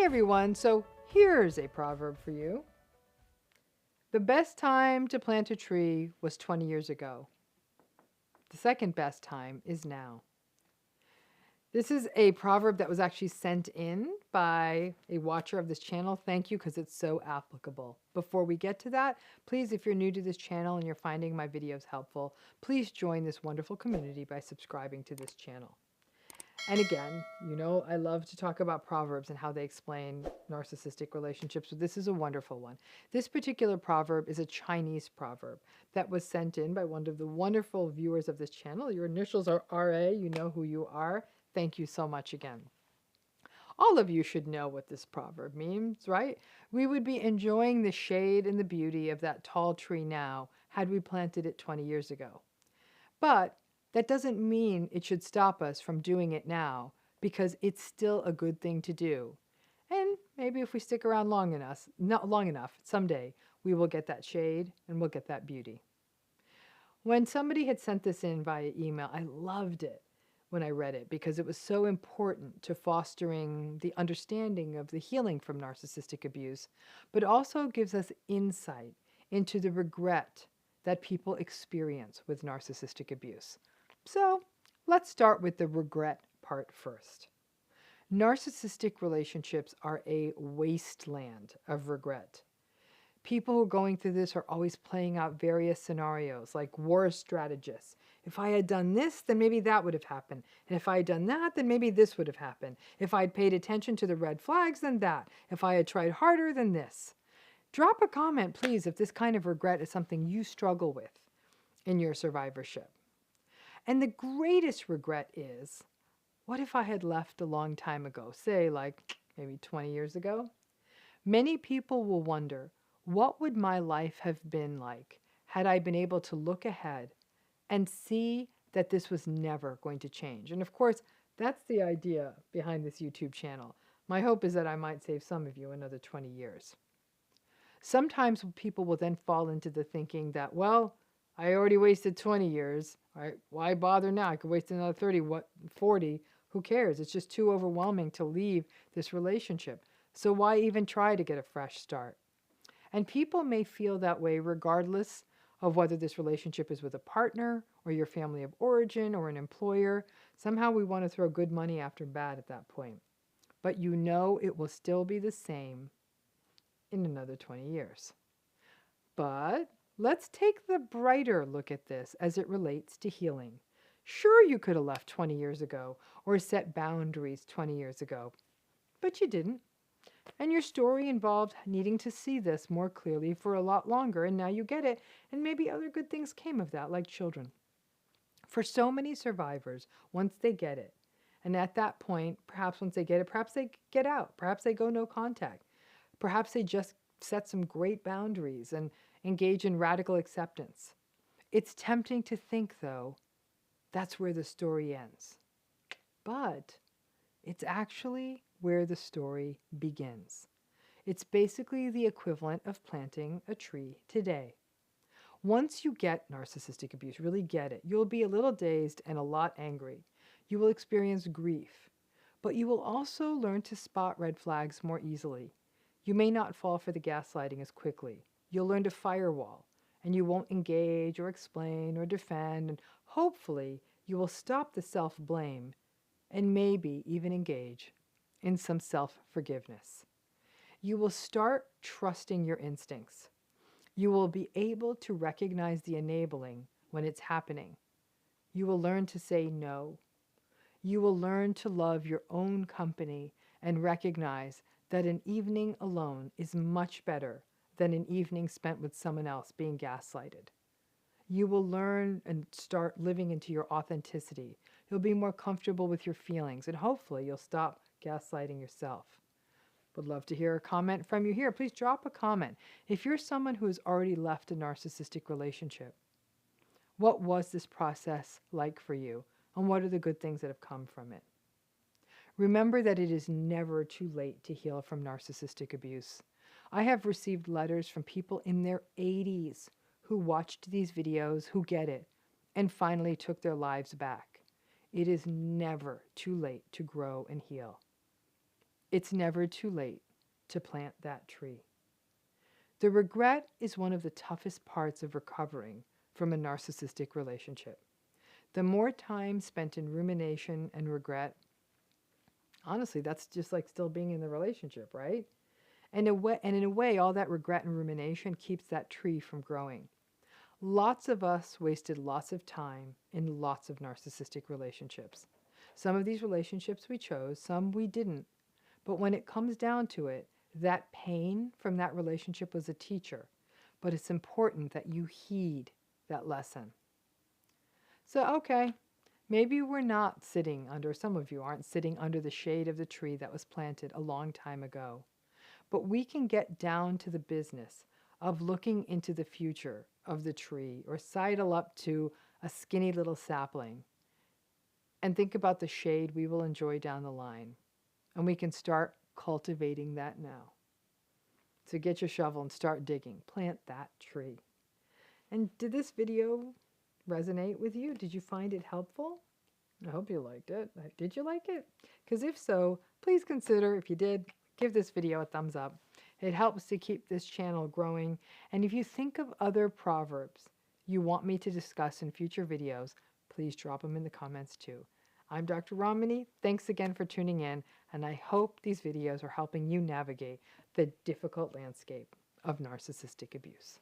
everyone, so here's a proverb for you. The best time to plant a tree was 20 years ago. The second best time is now. This is a proverb that was actually sent in by a watcher of this channel. Thank you, because it's so applicable. Before we get to that, please, if you're new to this channel and you're finding my videos helpful, please join this wonderful community by subscribing to this channel. And again, you know, I love to talk about proverbs and how they explain narcissistic relationships, so this is a wonderful one. This particular proverb is a Chinese proverb that was sent in by one of the wonderful viewers of this channel. Your initials are RA, you know who you are. Thank you so much again. All of you should know what this proverb means, right? We would be enjoying the shade and the beauty of that tall tree now had we planted it 20 years ago. But that doesn't mean it should stop us from doing it now, because it's still a good thing to do. And maybe if we stick around long enough, someday we will get that shade and we'll get that beauty. When somebody had sent this in via email, I loved it when I read it because it was so important to fostering the understanding of the healing from narcissistic abuse, but also gives us insight into the regret that people experience with narcissistic abuse. So let's start with the regret part first. Narcissistic relationships are a wasteland of regret. People who are going through this are always playing out various scenarios, like war strategists. If I had done this, then maybe that would have happened. And if I had done that, then maybe this would have happened. If I'd paid attention to the red flags, then that. If I had tried harder, then this. Drop a comment, please, if this kind of regret is something you struggle with in your survivorship. And the greatest regret is, what if I had left a long time ago, say like maybe 20 years ago? Many people will wonder, what would my life have been like had I been able to look ahead and see that this was never going to change? And of course, that's the idea behind this YouTube channel. My hope is that I might save some of you another 20 years. Sometimes people will then fall into the thinking that, well, I already wasted 20 years. Right? Why bother now? I could waste another 30, 40. Who cares? It's just too overwhelming to leave this relationship. So why even try to get a fresh start? And people may feel that way regardless of whether this relationship is with a partner or your family of origin or an employer. Somehow we want to throw good money after bad at that point. But you know it will still be the same in another 20 years. But let's take the brighter look at this as it relates to healing. Sure, you could have left 20 years ago or set boundaries 20 years ago, but you didn't. And your story involved needing to see this more clearly for a lot longer, and now you get it, and maybe other good things came of that, like children. For so many survivors, once they get it, and at that point, perhaps once they get it, perhaps they get out, perhaps they go no contact, perhaps they just set some great boundaries and engage in radical acceptance. It's tempting to think, though, that's where the story ends. But it's actually where the story begins. It's basically the equivalent of planting a tree today. Once you get narcissistic abuse, really get it, you'll be a little dazed and a lot angry. You will experience grief, but you will also learn to spot red flags more easily. You may not fall for the gaslighting as quickly. You'll learn to firewall, and you won't engage or explain or defend, and hopefully you will stop the self-blame and maybe even engage in some self-forgiveness. You will start trusting your instincts. You will be able to recognize the enabling when it's happening. You will learn to say no. You will learn to love your own company and recognize that an evening alone is much better than an evening spent with someone else being gaslighted. You will learn and start living into your authenticity. You'll be more comfortable with your feelings, and hopefully you'll stop gaslighting yourself. Would love to hear a comment from you here. Please drop a comment. If you're someone who has already left a narcissistic relationship, what was this process like for you, and what are the good things that have come from it? Remember that it is never too late to heal from narcissistic abuse. I have received letters from people in their 80s who watched these videos, who get it, and finally took their lives back. It is never too late to grow and heal. It's never too late to plant that tree. The regret is one of the toughest parts of recovering from a narcissistic relationship. The more time spent in rumination and regret, honestly, that's just like still being in the relationship, right? And in a way, all that regret and rumination keeps that tree from growing. Lots of us wasted lots of time in lots of narcissistic relationships. Some of these relationships we chose, some we didn't. But when it comes down to it, that pain from that relationship was a teacher. But it's important that you heed that lesson. So, okay, maybe we're not sitting under, some of you aren't sitting under the shade of the tree that was planted a long time ago. But we can get down to the business of looking into the future of the tree or sidle up to a skinny little sapling and think about the shade we will enjoy down the line. And we can start cultivating that now. So get your shovel and start digging. Plant that tree. And did this video resonate with you? Did you find it helpful? I hope you liked it. Did you like it? Because if so, please consider, if you did, give this video a thumbs up. It helps to keep this channel growing. And if you think of other proverbs you want me to discuss in future videos, please drop them in the comments too. I'm Dr. Ramani. Thanks again for tuning in, and I hope these videos are helping you navigate the difficult landscape of narcissistic abuse.